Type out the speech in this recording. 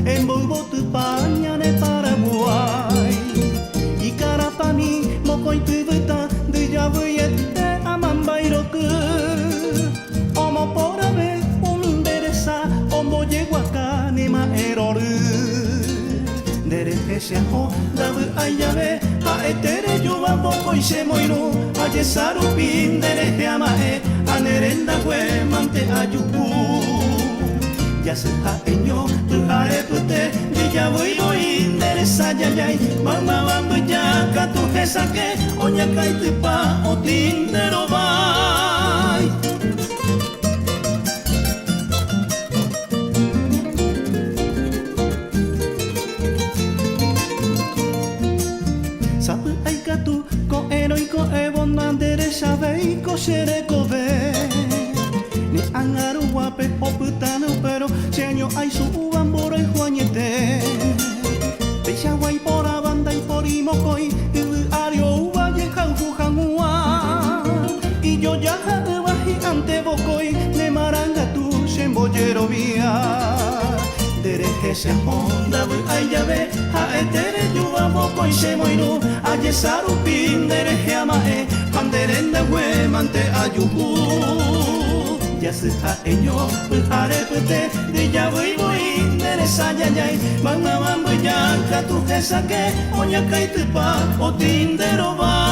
en bobo tu paña en Paraguay. Y cara pa mí, moco y tu vuelta, de ya voy a te amambairo que. Omo por ave, un interesa, omo llego acá, ni ma error. Dere se ho, dabu ayabe, a etere yo va boco y se moiro, a yesaru pin, dere amae, a nerenda hue, mante ayuku. Ya se ha eño, tu arepute, di ya voy voy, dere sayayay, mama bambu ya, katu hesake, oña kai tipa, o tindero bay. Sabu ai katu, ko eroi ko e bona dere sabei ko shere ko ve. Ni angaru wape oputanu pero seño ai su uamboro e juañete. Pecha guay por a banda y por imokoi, ario uvaye jauju jamua. Y yo ya baji ante bokoi, ne maranga tu sembollero vía. Dereje se honda ay llave, a etere yuva boko y se moiru, a yesaru pin dereje amae, panderenda hue mante ayubu. Ya se ha eño, arepete, de ya voy voy, dere sayayay, mama mambo ya, katu hesake, oña kai tupa, o tindero va.